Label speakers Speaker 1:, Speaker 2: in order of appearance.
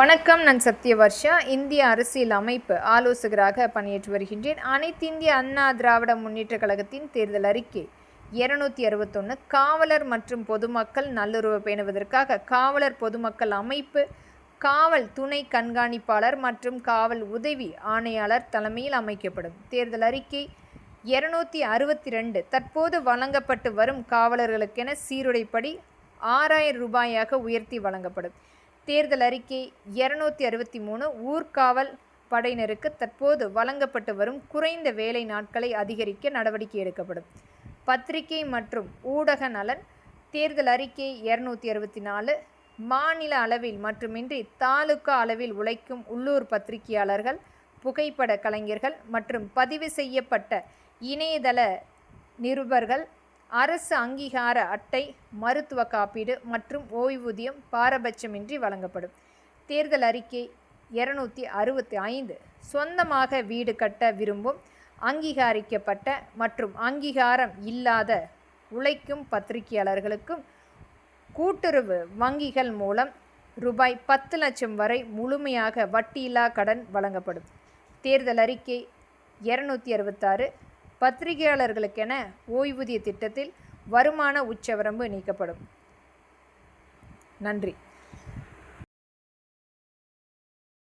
Speaker 1: வணக்கம். நான் சத்யவர்ஷா. இந்திய அரசியல் அமைப்பு ஆலோசகராக பணியாற்றி வருகின்றேன். அனைத்திந்திய அண்ணா திராவிட முன்னேற்றக் கழகத்தின் தேர்தல் அறிக்கை 261 காவலர் மற்றும் பொதுமக்கள் நல்லுறவு பேணுவதற்காக காவலர் பொதுமக்கள் அமைப்பு காவல் துணை கண்காணிப்பாளர் மற்றும் காவல் உதவி ஆணையாளர் தலைமையில் அமைக்கப்படும். தேர்தல் அறிக்கை 262 தற்போது வழங்கப்பட்டு வரும் காவலர்களுக்கென சீருடைப்படி 6000 ரூபாயாக உயர்த்தி வழங்கப்படும். தேர்தல் அறிக்கை 263 ஊர்காவல் படையினருக்கு தற்போது வழங்கப்பட்டு வரும் குறைந்த வேலை நாட்களை அதிகரிக்க நடவடிக்கை எடுக்கப்படும். பத்திரிகை மற்றும் ஊடக நலன் தேர்தல் அறிக்கை 264 மாநில அளவில் மட்டுமின்றி தாலுகா அளவில் உழைக்கும் உள்ளூர் பத்திரிகையாளர்கள், புகைப்பட கலைஞர்கள் மற்றும் பதிவு செய்யப்பட்ட இணையதள நிருபர்கள் அரசு அங்கீகார அட்டை, மருத்துவ காப்பீடு மற்றும் ஓய்வூதியம் பாரபட்சமின்றி வழங்கப்படும். தேர்தல் அறிக்கை 265 சொந்தமாக வீடு கட்ட விரும்பும் அங்கீகரிக்கப்பட்ட மற்றும் அங்கீகாரம் இல்லாத உழைக்கும் பத்திரிகையாளர்களுக்கும் கூட்டுறவு வங்கிகள் மூலம் ரூபாய் 10 லட்சம் வரை முழுமையாக வட்டியில்லா கடன் வழங்கப்படும். தேர்தல் அறிக்கை 266 பத்திரிகையாளர்களுக்கென ஓய்வூதிய திட்டத்தில் வருமான உச்சவரம்பு நீக்கப்படும். நன்றி.